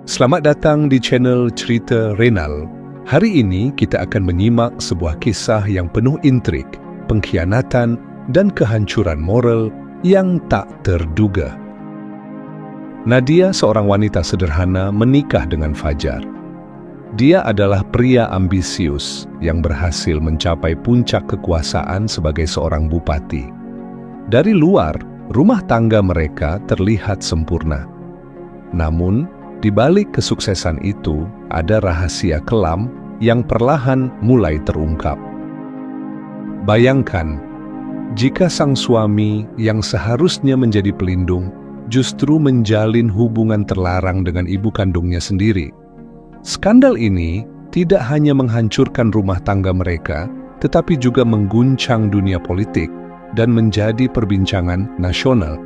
Selamat datang di channel Cerita Renal. Hari ini kita akan menyimak sebuah kisah yang penuh intrik, pengkhianatan dan kehancuran moral yang tak terduga. Nadia, seorang wanita sederhana, menikah dengan Fajar. Dia adalah pria ambisius yang berhasil mencapai puncak kekuasaan sebagai seorang bupati. Dari luar, rumah tangga mereka terlihat sempurna. Namun, di balik kesuksesan itu, ada rahasia kelam yang perlahan mulai terungkap. Bayangkan, jika sang suami yang seharusnya menjadi pelindung justru menjalin hubungan terlarang dengan ibu kandungnya sendiri. Skandal ini tidak hanya menghancurkan rumah tangga mereka, tetapi juga mengguncang dunia politik dan menjadi perbincangan nasional.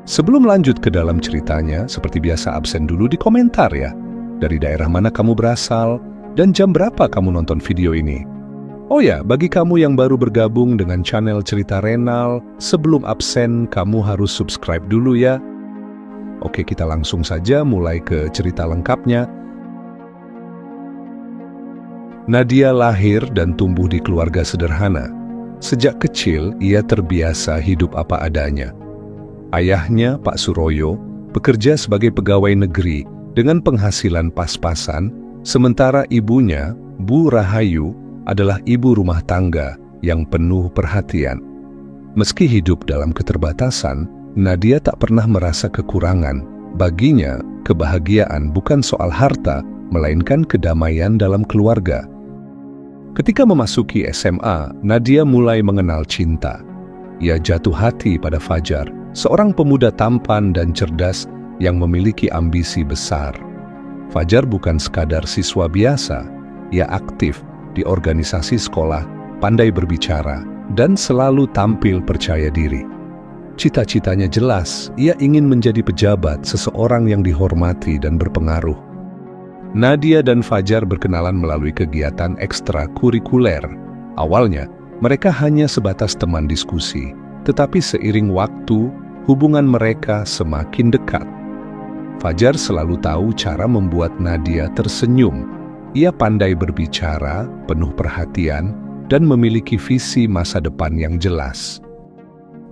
Sebelum lanjut ke dalam ceritanya, seperti biasa absen dulu di komentar ya. Dari daerah mana kamu berasal dan jam berapa kamu nonton video ini. Oh ya, bagi kamu yang baru bergabung dengan channel Cerita Renal, sebelum absen kamu harus subscribe dulu ya. Oke, kita langsung saja mulai ke cerita lengkapnya. Nadia lahir dan tumbuh di keluarga sederhana. Sejak kecil, ia terbiasa hidup apa adanya. Ayahnya, Pak Suroyo, bekerja sebagai pegawai negeri dengan penghasilan pas-pasan, sementara ibunya, Bu Rahayu, adalah ibu rumah tangga yang penuh perhatian. Meski hidup dalam keterbatasan, Nadia tak pernah merasa kekurangan. Baginya, kebahagiaan bukan soal harta, melainkan kedamaian dalam keluarga. Ketika memasuki SMA, Nadia mulai mengenal cinta. Ia jatuh hati pada Fajar, seorang pemuda tampan dan cerdas yang memiliki ambisi besar. Fajar bukan sekadar siswa biasa, ia aktif di organisasi sekolah, pandai berbicara, dan selalu tampil percaya diri. Cita-citanya jelas, ia ingin menjadi pejabat, seseorang yang dihormati dan berpengaruh. Nadia dan Fajar berkenalan melalui kegiatan ekstrakurikuler. Awalnya, mereka hanya sebatas teman diskusi, tetapi seiring waktu, hubungan mereka semakin dekat. Fajar selalu tahu cara membuat Nadia tersenyum. Ia pandai berbicara, penuh perhatian, dan memiliki visi masa depan yang jelas.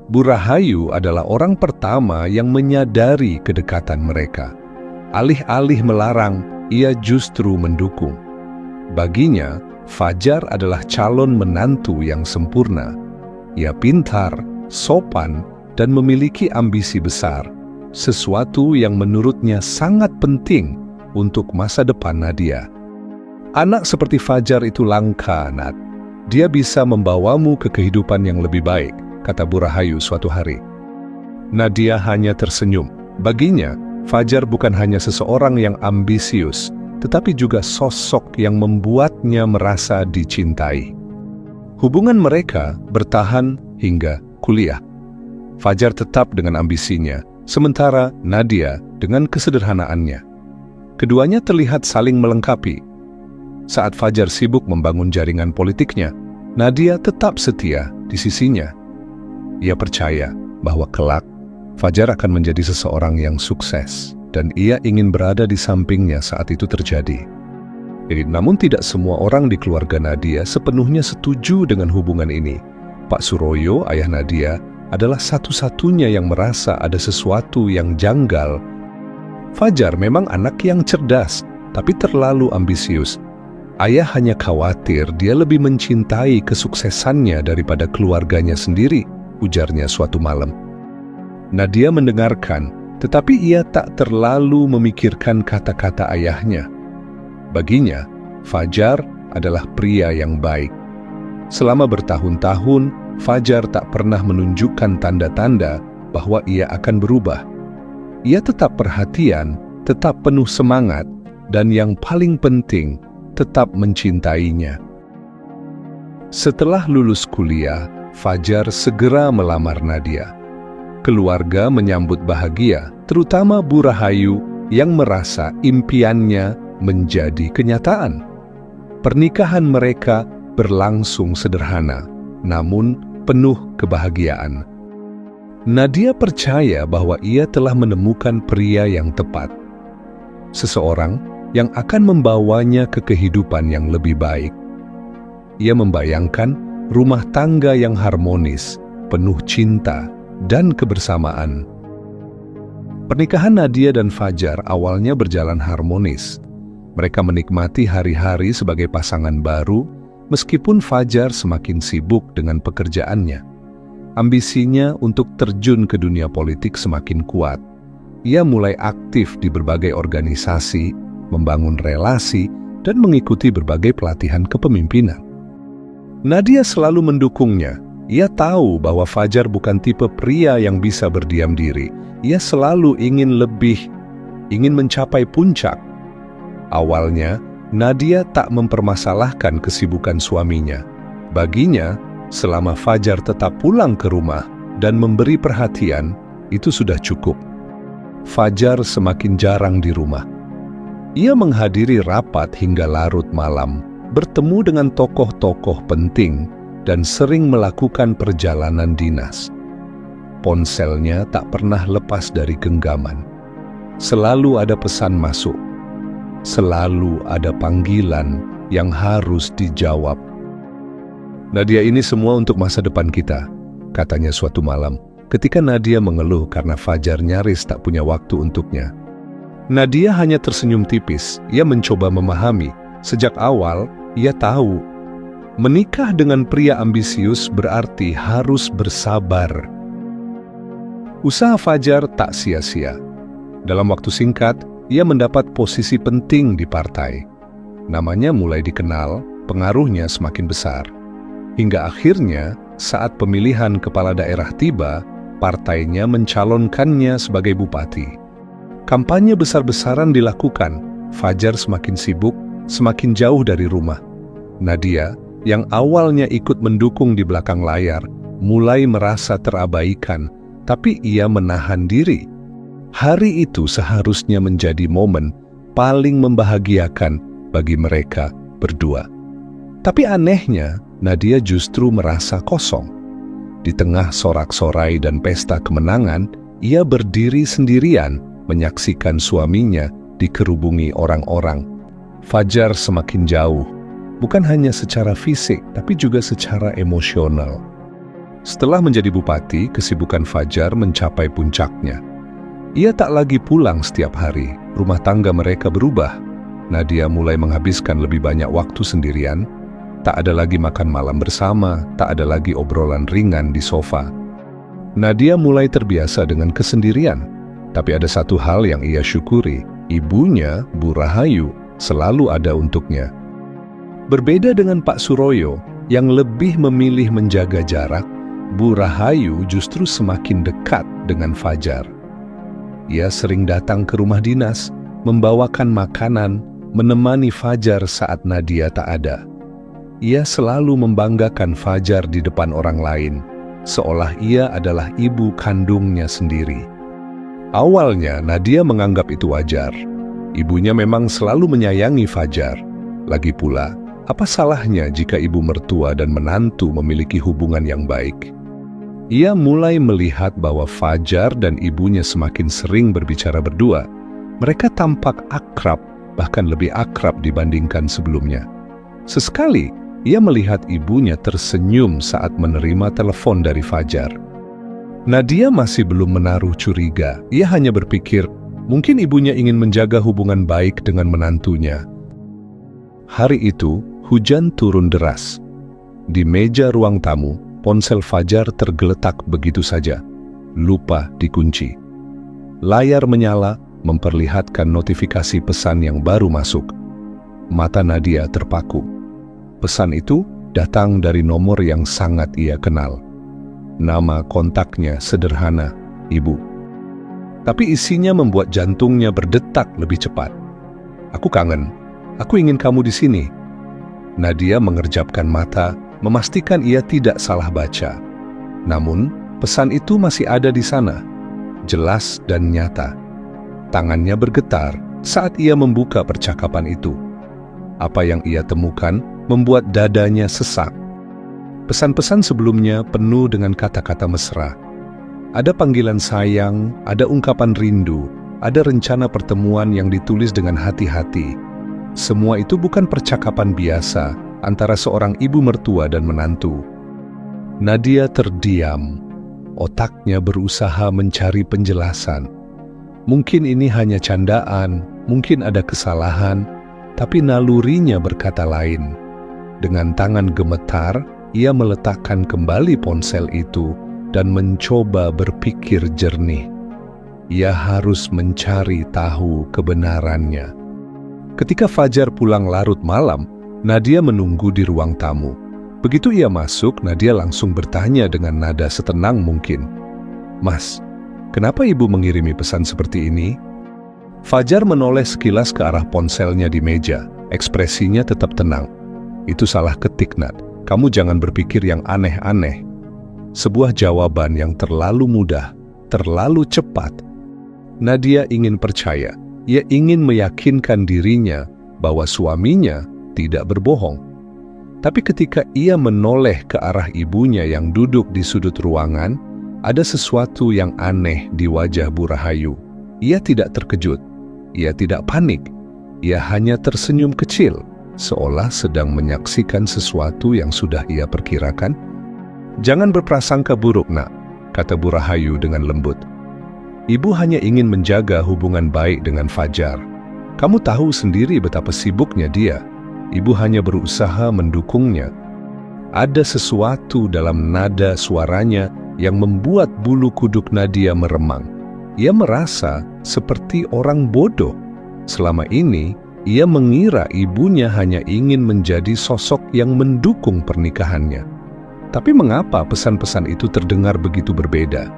Bu Rahayu adalah orang pertama yang menyadari kedekatan mereka. Alih-alih melarang, ia justru mendukung. Baginya, Fajar adalah calon menantu yang sempurna. Ia pintar, sopan, dan memiliki ambisi besar, sesuatu yang menurutnya sangat penting untuk masa depan Nadia. Anak seperti Fajar itu langka, Nat. Dia bisa membawamu ke kehidupan yang lebih baik, kata Bu Rahayu suatu hari. Nadia hanya tersenyum. Baginya, Fajar bukan hanya seseorang yang ambisius, tetapi juga sosok yang membuatnya merasa dicintai. Hubungan mereka bertahan hingga kuliah. Fajar tetap dengan ambisinya, sementara Nadia dengan kesederhanaannya. Keduanya terlihat saling melengkapi. Saat Fajar sibuk membangun jaringan politiknya, Nadia tetap setia di sisinya. Ia percaya bahwa kelak Fajar akan menjadi seseorang yang sukses, dan ia ingin berada di sampingnya saat itu terjadi. Namun tidak semua orang di keluarga Nadia sepenuhnya setuju dengan hubungan ini. Pak Suroyo, ayah Nadia, adalah satu-satunya yang merasa ada sesuatu yang janggal. Fajar memang anak yang cerdas, tapi terlalu ambisius. Ayah hanya khawatir dia lebih mencintai kesuksesannya daripada keluarganya sendiri, ujarnya suatu malam. Nadia mendengarkan, tetapi ia tak terlalu memikirkan kata-kata ayahnya. Baginya, Fajar adalah pria yang baik. Selama bertahun-tahun, Fajar tak pernah menunjukkan tanda-tanda bahwa ia akan berubah. Ia tetap perhatian, tetap penuh semangat, dan yang paling penting, tetap mencintainya. Setelah lulus kuliah, Fajar segera melamar Nadia. Keluarga menyambut bahagia, terutama Bu Rahayu yang merasa impiannya menjadi kenyataan. Pernikahan mereka berlangsung sederhana, namun penuh kebahagiaan. Nadia percaya bahwa ia telah menemukan pria yang tepat. seseorang yang akan membawanya ke kehidupan yang lebih baik. Ia membayangkan rumah tangga yang harmonis, penuh cinta dan kebersamaan. Pernikahan Nadia dan Fajar awalnya berjalan harmonis. Mereka menikmati hari-hari sebagai pasangan baru, meskipun Fajar semakin sibuk dengan pekerjaannya. Ambisinya untuk terjun ke dunia politik semakin kuat. Ia mulai aktif di berbagai organisasi, membangun relasi, dan mengikuti berbagai pelatihan kepemimpinan. Nadia selalu mendukungnya. Ia tahu bahwa Fajar bukan tipe pria yang bisa berdiam diri. Ia selalu ingin lebih, ingin mencapai puncak. Awalnya, Nadia tak mempermasalahkan kesibukan suaminya. Baginya, selama Fajar tetap pulang ke rumah dan memberi perhatian, itu sudah cukup. Fajar semakin jarang di rumah. Ia menghadiri rapat hingga larut malam, bertemu dengan tokoh-tokoh penting, dan sering melakukan perjalanan dinas. Ponselnya tak pernah lepas dari genggaman. Selalu ada pesan masuk. Selalu ada panggilan yang harus dijawab. "Nadia, ini semua untuk masa depan kita," katanya suatu malam, ketika Nadia mengeluh karena Fajar nyaris tak punya waktu untuknya. Nadia hanya tersenyum tipis. Ia mencoba memahami. Sejak awal, ia tahu menikah dengan pria ambisius berarti harus bersabar. Usaha Fajar tak sia-sia. Dalam waktu singkat, ia mendapat posisi penting di partai. Namanya mulai dikenal, pengaruhnya semakin besar. Hingga akhirnya, saat pemilihan kepala daerah tiba, partainya mencalonkannya sebagai bupati. Kampanye besar-besaran dilakukan. Fajar semakin sibuk, semakin jauh dari rumah. Nadia, yang awalnya ikut mendukung di belakang layar, mulai merasa terabaikan, tapi ia menahan diri. Hari itu seharusnya menjadi momen paling membahagiakan bagi mereka berdua. Tapi anehnya, Nadia justru merasa kosong. Di tengah sorak-sorai dan pesta kemenangan, ia berdiri sendirian, menyaksikan suaminya dikerubungi orang-orang. Fajar semakin jauh, bukan hanya secara fisik, tapi juga secara emosional. Setelah menjadi bupati, kesibukan Fajar mencapai puncaknya. Ia tak lagi pulang setiap hari, rumah tangga mereka berubah. Nadia mulai menghabiskan lebih banyak waktu sendirian, tak ada lagi makan malam bersama, tak ada lagi obrolan ringan di sofa. Nadia mulai terbiasa dengan kesendirian. Tapi ada satu hal yang ia syukuri, ibunya, Bu Rahayu, selalu ada untuknya. Berbeda dengan Pak Suroyo, yang lebih memilih menjaga jarak, Bu Rahayu justru semakin dekat dengan Fajar. Ia sering datang ke rumah dinas, membawakan makanan, menemani Fajar saat Nadia tak ada. Ia selalu membanggakan Fajar di depan orang lain, seolah ia adalah ibu kandungnya sendiri. Awalnya, Nadia menganggap itu wajar. Ibunya memang selalu menyayangi Fajar. Lagi pula, apa salahnya jika ibu mertua dan menantu memiliki hubungan yang baik? Ia mulai melihat bahwa Fajar dan ibunya semakin sering berbicara berdua. Mereka tampak akrab, bahkan lebih akrab dibandingkan sebelumnya. Sesekali, ia melihat ibunya tersenyum saat menerima telepon dari Fajar. Nadia masih belum menaruh curiga. Ia hanya berpikir, mungkin ibunya ingin menjaga hubungan baik dengan menantunya. Hari itu, hujan turun deras. Di meja ruang tamu, ponsel Fajar tergeletak begitu saja, lupa dikunci. Layar menyala, memperlihatkan notifikasi pesan yang baru masuk. Mata Nadia terpaku. Pesan itu datang dari nomor yang sangat ia kenal. Nama kontaknya sederhana, Ibu. Tapi isinya membuat jantungnya berdetak lebih cepat. "Aku kangen. Aku ingin kamu di sini." Nadia mengerjapkan mata, memastikan ia tidak salah baca. Namun, pesan itu masih ada di sana, jelas dan nyata. Tangannya bergetar saat ia membuka percakapan itu. Apa yang ia temukan membuat dadanya sesak. Pesan-pesan sebelumnya penuh dengan kata-kata mesra. Ada panggilan sayang, ada ungkapan rindu, ada rencana pertemuan yang ditulis dengan hati-hati. Semua itu bukan percakapan biasa antara seorang ibu mertua dan menantu. Nadia terdiam. Otaknya berusaha mencari penjelasan. Mungkin ini hanya candaan, mungkin ada kesalahan, tapi nalurinya berkata lain. Dengan tangan gemetar, ia meletakkan kembali ponsel itu dan mencoba berpikir jernih. Ia harus mencari tahu kebenarannya. Ketika Fajar pulang larut malam, Nadia menunggu di ruang tamu. Begitu ia masuk, Nadia langsung bertanya dengan nada setenang mungkin. "Mas, kenapa ibu mengirimi pesan seperti ini?" Fajar menoleh sekilas ke arah ponselnya di meja. Ekspresinya tetap tenang. "Itu salah ketik, Nat. Kamu jangan berpikir yang aneh-aneh." Sebuah jawaban yang terlalu mudah, terlalu cepat. Nadia ingin percaya. Ia ingin meyakinkan dirinya bahwa suaminya tidak berbohong. Tapi ketika ia menoleh ke arah ibunya yang duduk di sudut ruangan, ada sesuatu yang aneh di wajah Bu Rahayu. Ia tidak terkejut, ia tidak panik, ia hanya tersenyum kecil, seolah sedang menyaksikan sesuatu yang sudah ia perkirakan. "Jangan berprasangka buruk, Nak," kata Bu Rahayu dengan lembut. "Ibu hanya ingin menjaga hubungan baik dengan Fajar. Kamu tahu sendiri betapa sibuknya dia. Ibu hanya berusaha mendukungnya." Ada sesuatu dalam nada suaranya yang membuat bulu kuduk Nadia meremang. Ia merasa seperti orang bodoh. Selama ini, ia mengira ibunya hanya ingin menjadi sosok yang mendukung pernikahannya. Tapi mengapa pesan-pesan itu terdengar begitu berbeda?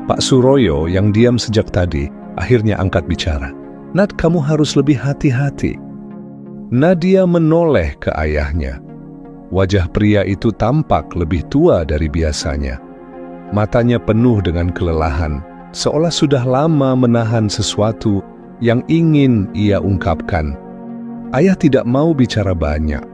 Pak Suroyo yang diam sejak tadi akhirnya angkat bicara. "Nat, kamu harus lebih hati-hati." Nadia menoleh ke ayahnya. Wajah pria itu tampak lebih tua dari biasanya. Matanya penuh dengan kelelahan, seolah sudah lama menahan sesuatu yang ingin ia ungkapkan. Ayah tidak mau bicara banyak.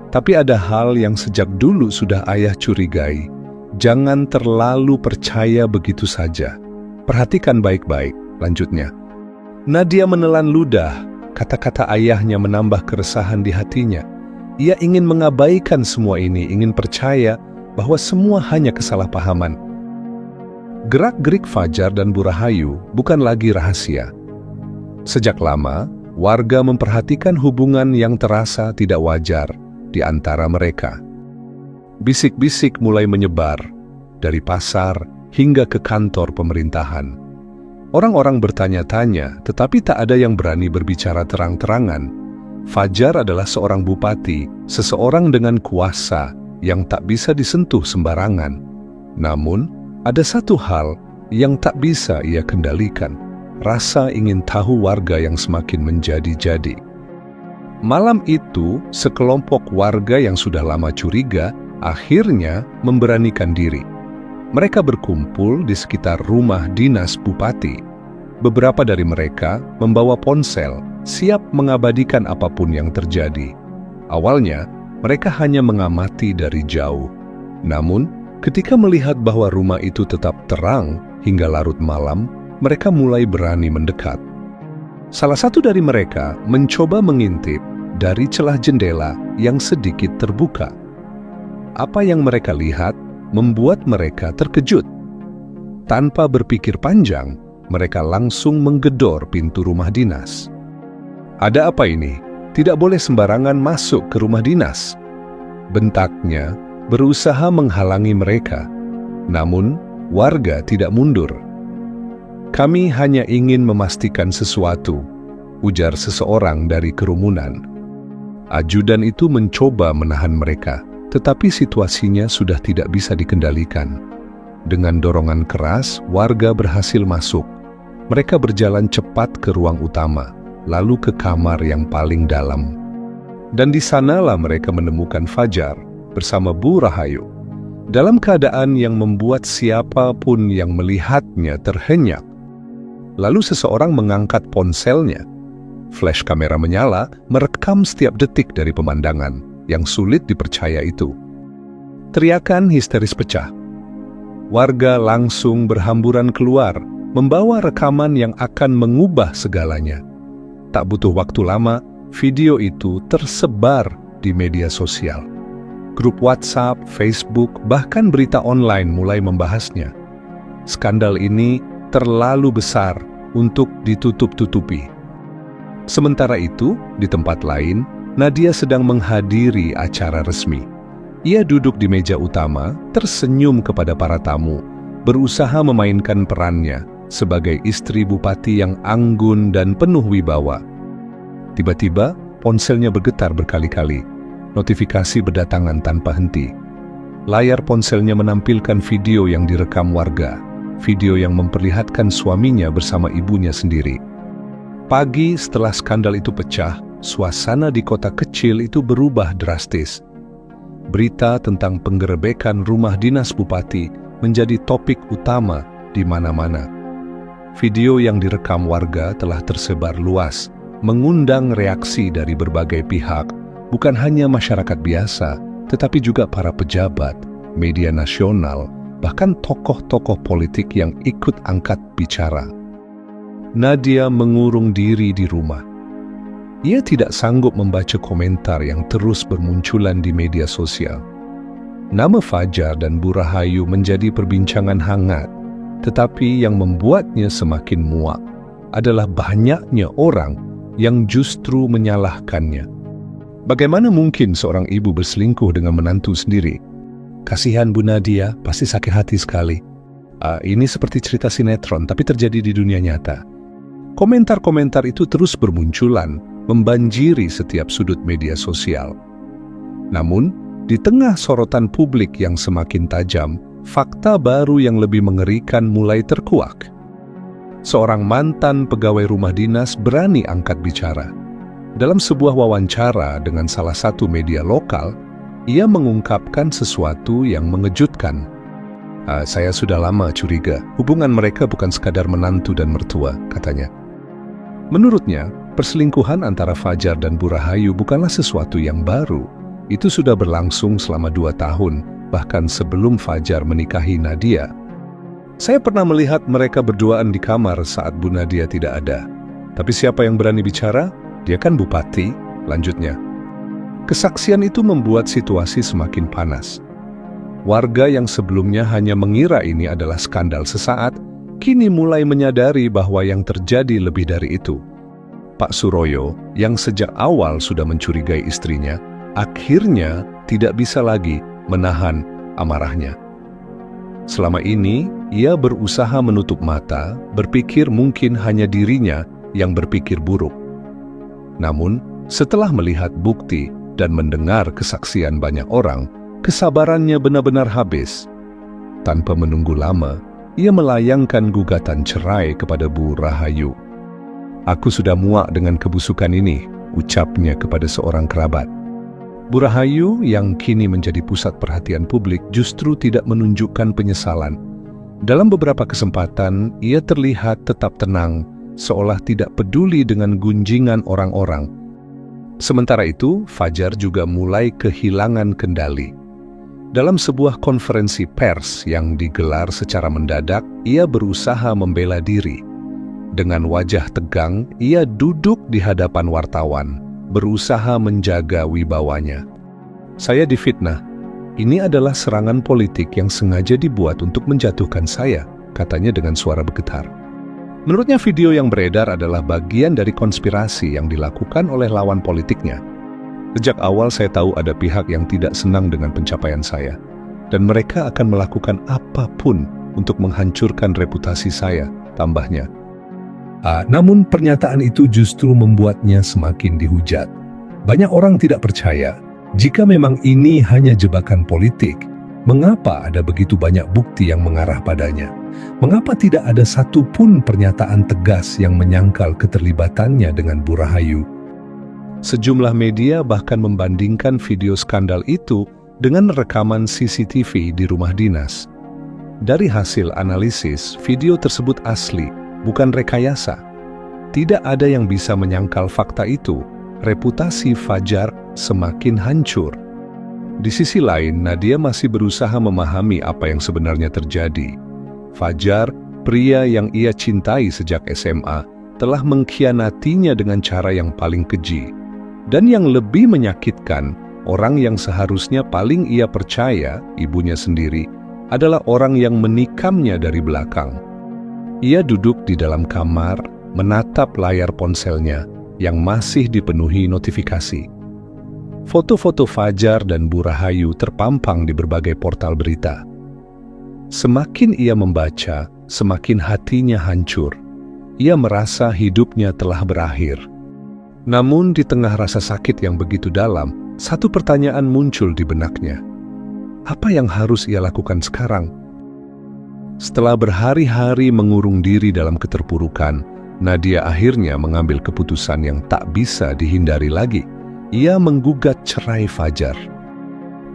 Tapi ada hal yang sejak dulu sudah ayah curigai. Jangan terlalu percaya begitu saja. Perhatikan baik-baik, lanjutnya. Nadia menelan ludah. Kata-kata ayahnya menambah keresahan di hatinya. Ia ingin mengabaikan semua ini, ingin percaya bahwa semua hanya kesalahpahaman. Gerak-gerik Fajar dan Bu Rahayu bukan lagi rahasia. Sejak lama, warga memperhatikan hubungan yang terasa tidak wajar di antara mereka. Bisik-bisik mulai menyebar, dari pasar hingga ke kantor pemerintahan. Orang-orang bertanya-tanya, tetapi tak ada yang berani berbicara terang-terangan. Fajar adalah seorang bupati, seseorang dengan kuasa yang tak bisa disentuh sembarangan. Namun, ada satu hal yang tak bisa ia kendalikan, rasa ingin tahu warga yang semakin menjadi-jadi. Malam itu, sekelompok warga yang sudah lama curiga akhirnya memberanikan diri. Mereka berkumpul di sekitar rumah dinas bupati. Beberapa dari mereka membawa ponsel, siap mengabadikan apapun yang terjadi. Awalnya, mereka hanya mengamati dari jauh. Namun, ketika melihat bahwa rumah itu tetap terang hingga larut malam, mereka mulai berani mendekat. Salah satu dari mereka mencoba mengintip dari celah jendela yang sedikit terbuka. Apa yang mereka lihat membuat mereka terkejut. Tanpa berpikir panjang, mereka langsung menggedor pintu rumah dinas. "Ada apa ini? Tidak boleh sembarangan masuk ke rumah dinas," bentaknya, berusaha menghalangi mereka. Namun, warga tidak mundur. "Kami hanya ingin memastikan sesuatu," ujar seseorang dari kerumunan. Ajudan itu mencoba menahan mereka, tetapi situasinya sudah tidak bisa dikendalikan. Dengan dorongan keras, warga berhasil masuk. Mereka berjalan cepat ke ruang utama, lalu ke kamar yang paling dalam. Dan di sanalah mereka menemukan Fajar bersama Bu Rahayu, dalam keadaan yang membuat siapapun yang melihatnya terhenyak. Lalu seseorang mengangkat ponselnya. Flash kamera menyala, merekam setiap detik dari pemandangan yang sulit dipercaya itu. Teriakan histeris pecah. Warga langsung berhamburan keluar, membawa rekaman yang akan mengubah segalanya. Tak butuh waktu lama, video itu tersebar di media sosial. Grup WhatsApp, Facebook, bahkan berita online mulai membahasnya. Skandal ini terlalu besar untuk ditutup-tutupi. Sementara itu, di tempat lain, Nadia sedang menghadiri acara resmi. Ia duduk di meja utama, tersenyum kepada para tamu, berusaha memainkan perannya sebagai istri bupati yang anggun dan penuh wibawa. Tiba-tiba, ponselnya bergetar berkali-kali. Notifikasi berdatangan tanpa henti. Layar ponselnya menampilkan video yang direkam warga, video yang memperlihatkan suaminya bersama ibunya sendiri. Pagi setelah skandal itu pecah, suasana di kota kecil itu berubah drastis. Berita tentang penggerebekan rumah dinas bupati menjadi topik utama di mana-mana. Video yang direkam warga telah tersebar luas, mengundang reaksi dari berbagai pihak, bukan hanya masyarakat biasa, tetapi juga para pejabat, media nasional, bahkan tokoh-tokoh politik yang ikut angkat bicara. Nadia mengurung diri di rumah. Ia tidak sanggup membaca komentar yang terus bermunculan di media sosial. Nama Fajar dan Bu Rahayu menjadi perbincangan hangat, tetapi yang membuatnya semakin muak adalah banyaknya orang yang justru menyalahkannya. Bagaimana mungkin seorang ibu berselingkuh dengan menantu sendiri? Kasihan Bu Nadia, pasti sakit hati sekali. Ini seperti cerita sinetron, tapi terjadi di dunia nyata. Komentar-komentar itu terus bermunculan, membanjiri setiap sudut media sosial. Namun, di tengah sorotan publik yang semakin tajam, fakta baru yang lebih mengerikan mulai terkuak. Seorang mantan pegawai rumah dinas berani angkat bicara. Dalam sebuah wawancara dengan salah satu media lokal, ia mengungkapkan sesuatu yang mengejutkan. Saya sudah lama curiga, hubungan mereka bukan sekadar menantu dan mertua, katanya. Menurutnya, perselingkuhan antara Fajar dan Bu Rahayu bukanlah sesuatu yang baru. Itu sudah berlangsung selama 2 tahun, bahkan sebelum Fajar menikahi Nadia. Saya pernah melihat mereka berduaan di kamar saat Bu Nadia tidak ada. Tapi siapa yang berani bicara? Dia kan bupati, lanjutnya. Kesaksian itu membuat situasi semakin panas. Warga yang sebelumnya hanya mengira ini adalah skandal sesaat, kini mulai menyadari bahwa yang terjadi lebih dari itu. Pak Suroyo, yang sejak awal sudah mencurigai istrinya, akhirnya tidak bisa lagi menahan amarahnya. Selama ini, ia berusaha menutup mata, berpikir mungkin hanya dirinya yang berpikir buruk. Namun, setelah melihat bukti dan mendengar kesaksian banyak orang, kesabarannya benar-benar habis. Tanpa menunggu lama, ia melayangkan gugatan cerai kepada Bu Rahayu. "Aku sudah muak dengan kebusukan ini," ucapnya kepada seorang kerabat. Bu Rahayu yang kini menjadi pusat perhatian publik justru tidak menunjukkan penyesalan. Dalam beberapa kesempatan, ia terlihat tetap tenang, seolah tidak peduli dengan gunjingan orang-orang. Sementara itu, Fajar juga mulai kehilangan kendali. Dalam sebuah konferensi pers yang digelar secara mendadak, ia berusaha membela diri. Dengan wajah tegang, ia duduk di hadapan wartawan, berusaha menjaga wibawanya. "Saya difitnah. Ini adalah serangan politik yang sengaja dibuat untuk menjatuhkan saya," katanya dengan suara bergetar. Menurutnya video yang beredar adalah bagian dari konspirasi yang dilakukan oleh lawan politiknya. "Sejak awal saya tahu ada pihak yang tidak senang dengan pencapaian saya, dan mereka akan melakukan apapun untuk menghancurkan reputasi saya," tambahnya. Namun pernyataan itu justru membuatnya semakin dihujat. Banyak orang tidak percaya, jika memang ini hanya jebakan politik, mengapa ada begitu banyak bukti yang mengarah padanya? Mengapa tidak ada satupun pernyataan tegas yang menyangkal keterlibatannya dengan Bu Rahayu? Sejumlah media bahkan membandingkan video skandal itu dengan rekaman CCTV di rumah dinas. Dari hasil analisis, video tersebut asli, bukan rekayasa. Tidak ada yang bisa menyangkal fakta itu. Reputasi Fajar semakin hancur. Di sisi lain, Nadia masih berusaha memahami apa yang sebenarnya terjadi. Fajar Pria yang ia cintai sejak SMA telah mengkhianatinya dengan cara yang paling keji. Dan yang lebih menyakitkan, orang yang seharusnya paling ia percaya, ibunya sendiri, adalah orang yang menikamnya dari belakang. Ia duduk di dalam kamar, menatap layar ponselnya yang masih dipenuhi notifikasi. Foto-foto Fajar dan Bu Rahayu terpampang di berbagai portal berita. Semakin ia membaca, semakin hatinya hancur. Ia merasa hidupnya telah berakhir. Namun di tengah rasa sakit yang begitu dalam, satu pertanyaan muncul di benaknya. Apa yang harus ia lakukan sekarang? Setelah berhari-hari mengurung diri dalam keterpurukan, Nadia akhirnya mengambil keputusan yang tak bisa dihindari lagi. Ia menggugat cerai Fajar.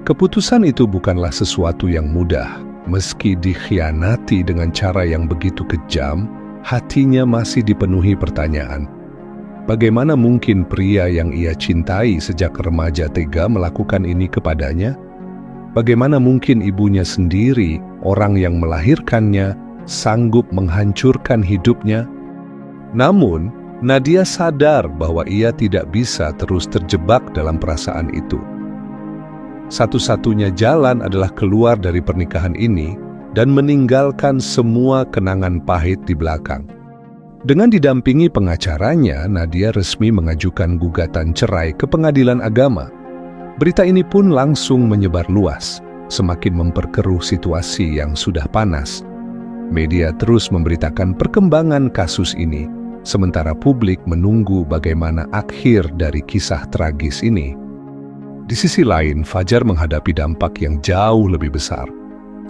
Keputusan itu bukanlah sesuatu yang mudah. Meski dikhianati dengan cara yang begitu kejam, hatinya masih dipenuhi pertanyaan. Bagaimana mungkin pria yang ia cintai sejak remaja tega melakukan ini kepadanya? Bagaimana mungkin ibunya sendiri, orang yang melahirkannya, sanggup menghancurkan hidupnya? Namun, Nadia sadar bahwa ia tidak bisa terus terjebak dalam perasaan itu. Satu-satunya jalan adalah keluar dari pernikahan ini dan meninggalkan semua kenangan pahit di belakang. Dengan didampingi pengacaranya, Nadia resmi mengajukan gugatan cerai ke Pengadilan Agama. Berita ini pun langsung menyebar luas, semakin memperkeruh situasi yang sudah panas. Media terus memberitakan perkembangan kasus ini, sementara publik menunggu bagaimana akhir dari kisah tragis ini. Di sisi lain, Fajar menghadapi dampak yang jauh lebih besar.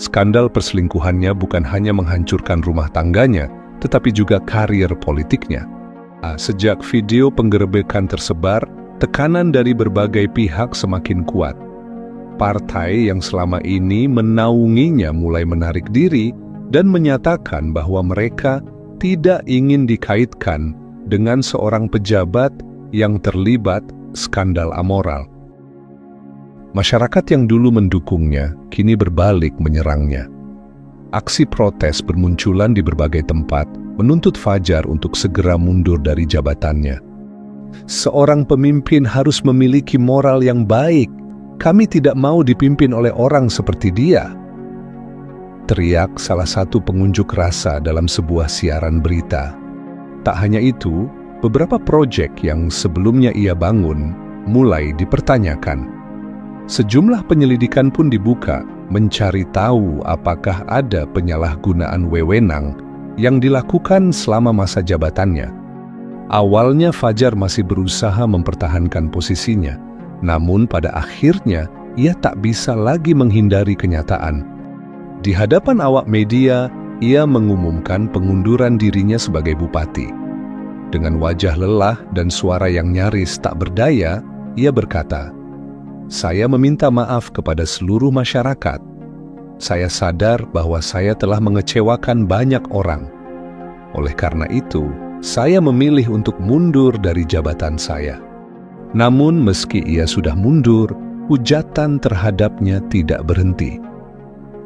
Skandal perselingkuhannya bukan hanya menghancurkan rumah tangganya, tetapi juga karir politiknya. Sejak video penggerebekan tersebar, tekanan dari berbagai pihak semakin kuat. Partai yang selama ini menaunginya mulai menarik diri dan menyatakan bahwa mereka tidak ingin dikaitkan dengan seorang pejabat yang terlibat skandal amoral. Masyarakat yang dulu mendukungnya kini berbalik menyerangnya. Aksi protes bermunculan di berbagai tempat, menuntut Fajar untuk segera mundur dari jabatannya. Seorang pemimpin harus memiliki moral yang baik. Kami tidak mau dipimpin oleh orang seperti dia, teriak salah satu pengunjuk rasa dalam sebuah siaran berita. Tak hanya itu, beberapa proyek yang sebelumnya ia bangun mulai dipertanyakan. Sejumlah penyelidikan pun dibuka, mencari tahu apakah ada penyalahgunaan wewenang yang dilakukan selama masa jabatannya. Awalnya Fajar masih berusaha mempertahankan posisinya, namun pada akhirnya ia tak bisa lagi menghindari kenyataan. Di hadapan awak media, ia mengumumkan pengunduran dirinya sebagai bupati. Dengan wajah lelah dan suara yang nyaris tak berdaya, ia berkata, "Saya meminta maaf kepada seluruh masyarakat. Saya sadar bahwa saya telah mengecewakan banyak orang. Oleh karena itu, saya memilih untuk mundur dari jabatan saya." Namun meski ia sudah mundur, hujatan terhadapnya tidak berhenti.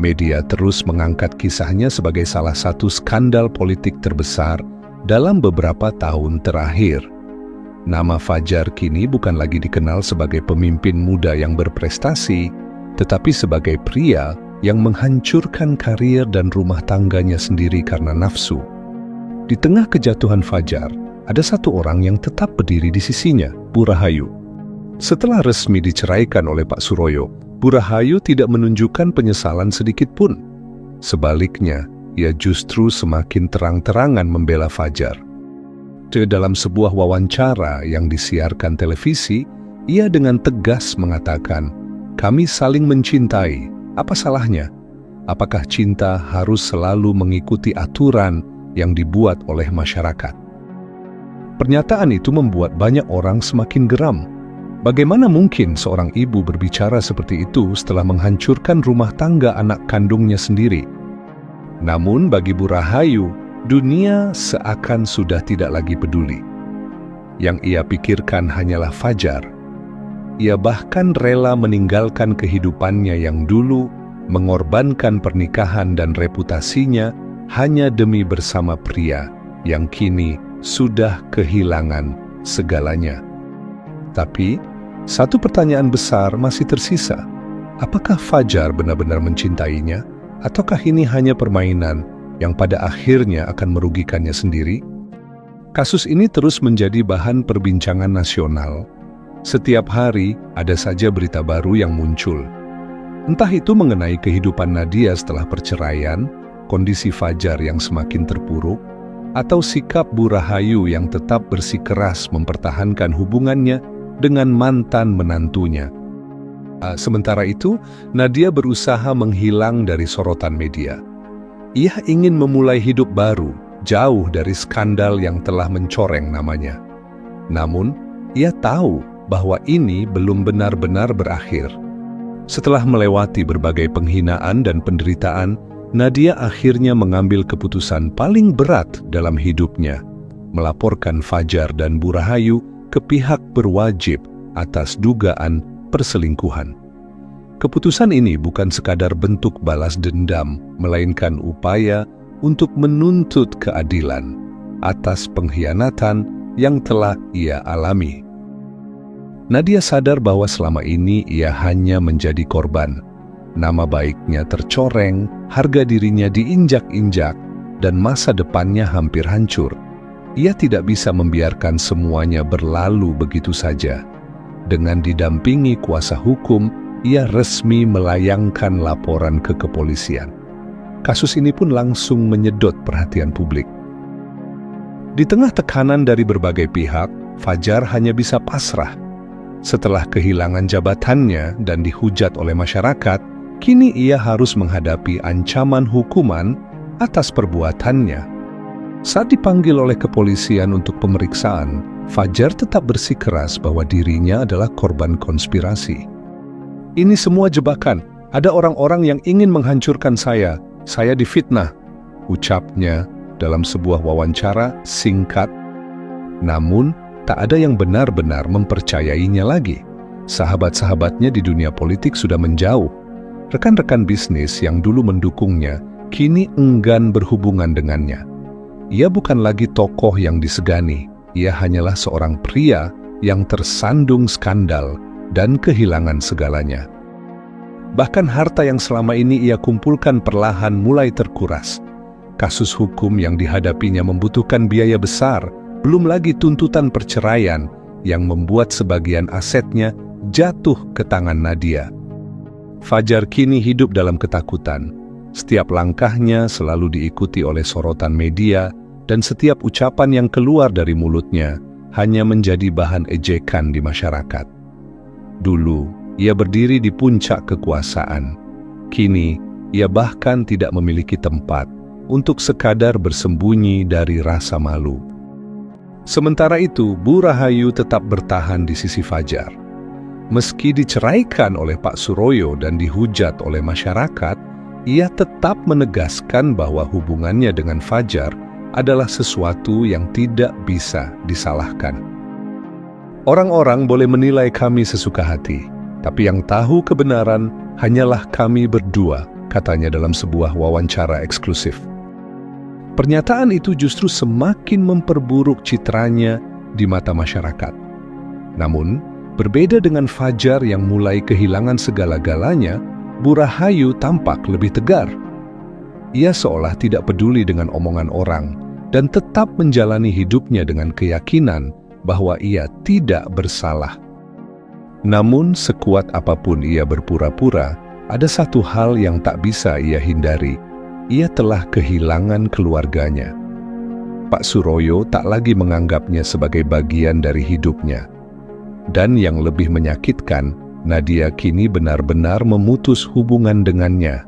Media terus mengangkat kisahnya sebagai salah satu skandal politik terbesar dalam beberapa tahun terakhir. Nama Fajar kini bukan lagi dikenal sebagai pemimpin muda yang berprestasi, tetapi sebagai pria yang menghancurkan karir dan rumah tangganya sendiri karena nafsu. Di tengah kejatuhan Fajar, ada satu orang yang tetap berdiri di sisinya, Bu Rahayu. Setelah resmi diceraikan oleh Pak Suroyo, Bu Rahayu tidak menunjukkan penyesalan sedikit pun. Sebaliknya, ia justru semakin terang-terangan membela Fajar. Dalam sebuah wawancara yang disiarkan televisi, ia dengan tegas mengatakan, "Kami saling mencintai. Apa salahnya? Apakah cinta harus selalu mengikuti aturan yang dibuat oleh masyarakat?" Pernyataan itu membuat banyak orang semakin geram. Bagaimana mungkin seorang ibu berbicara seperti itu setelah menghancurkan rumah tangga anak kandungnya sendiri? Namun bagi Bu Rahayu, dunia seakan sudah tidak lagi peduli. Yang ia pikirkan hanyalah Fajar. Ia bahkan rela meninggalkan kehidupannya yang dulu, mengorbankan pernikahan dan reputasinya hanya demi bersama pria yang kini sudah kehilangan segalanya. Tapi, satu pertanyaan besar masih tersisa. Apakah Fajar benar-benar mencintainya, ataukah ini hanya permainan yang pada akhirnya akan merugikannya sendiri? Kasus ini terus menjadi bahan perbincangan nasional. Setiap hari ada saja berita baru yang muncul. Entah itu mengenai kehidupan Nadia setelah perceraian, kondisi Fajar yang semakin terpuruk, atau sikap Bu Rahayu yang tetap bersikeras mempertahankan hubungannya dengan mantan menantunya. Sementara itu, Nadia berusaha menghilang dari sorotan media. Ia ingin memulai hidup baru, jauh dari skandal yang telah mencoreng namanya. Namun, ia tahu bahwa ini belum benar-benar berakhir. Setelah melewati berbagai penghinaan dan penderitaan, Nadia akhirnya mengambil keputusan paling berat dalam hidupnya, melaporkan Fajar dan Bu Rahayu ke pihak berwajib atas dugaan perselingkuhan. Keputusan ini bukan sekadar bentuk balas dendam, melainkan upaya untuk menuntut keadilan atas pengkhianatan yang telah ia alami. Nadia sadar bahwa selama ini ia hanya menjadi korban. Nama baiknya tercoreng, harga dirinya diinjak-injak, dan masa depannya hampir hancur. Ia tidak bisa membiarkan semuanya berlalu begitu saja. Dengan didampingi kuasa hukum, ia resmi melayangkan laporan ke kepolisian. Kasus ini pun langsung menyedot perhatian publik. Di tengah tekanan dari berbagai pihak, Fajar hanya bisa pasrah. Setelah kehilangan jabatannya dan dihujat oleh masyarakat, kini ia harus menghadapi ancaman hukuman atas perbuatannya. Saat dipanggil oleh kepolisian untuk pemeriksaan, Fajar tetap bersikeras bahwa dirinya adalah korban konspirasi. Ini semua jebakan. Ada orang-orang yang ingin menghancurkan saya. Saya difitnah, ucapnya dalam sebuah wawancara singkat. Namun, tak ada yang benar-benar mempercayainya lagi. Sahabat-sahabatnya di dunia politik sudah menjauh. Rekan-rekan bisnis yang dulu mendukungnya, kini enggan berhubungan dengannya. Ia bukan lagi tokoh yang disegani, ia hanyalah seorang pria yang tersandung skandal dan kehilangan segalanya. Bahkan harta yang selama ini ia kumpulkan perlahan mulai terkuras. Kasus hukum yang dihadapinya membutuhkan biaya besar, belum lagi tuntutan perceraian yang membuat sebagian asetnya jatuh ke tangan Nadia. Fajar kini hidup dalam ketakutan. Setiap langkahnya selalu diikuti oleh sorotan media, dan setiap ucapan yang keluar dari mulutnya hanya menjadi bahan ejekan di masyarakat. Dulu, ia berdiri di puncak kekuasaan. Kini, ia bahkan tidak memiliki tempat untuk sekadar bersembunyi dari rasa malu. Sementara itu, Bu Rahayu tetap bertahan di sisi Fajar. Meski diceraikan oleh Pak Suroyo dan dihujat oleh masyarakat, ia tetap menegaskan bahwa hubungannya dengan Fajar adalah sesuatu yang tidak bisa disalahkan. Orang-orang boleh menilai kami sesuka hati, tapi yang tahu kebenaran hanyalah kami berdua, katanya dalam sebuah wawancara eksklusif. Pernyataan itu justru semakin memperburuk citranya di mata masyarakat. Namun, berbeda dengan Fajar yang mulai kehilangan segala-galanya, Bu Rahayu tampak lebih tegar. Ia seolah tidak peduli dengan omongan orang dan tetap menjalani hidupnya dengan keyakinan bahwa ia tidak bersalah. Namun, sekuat apapun ia berpura-pura, ada satu hal yang tak bisa ia hindari. Ia telah kehilangan keluarganya. Pak Suroyo tak lagi menganggapnya sebagai bagian dari hidupnya. Dan yang lebih menyakitkan, Nadia kini benar-benar memutus hubungan dengannya.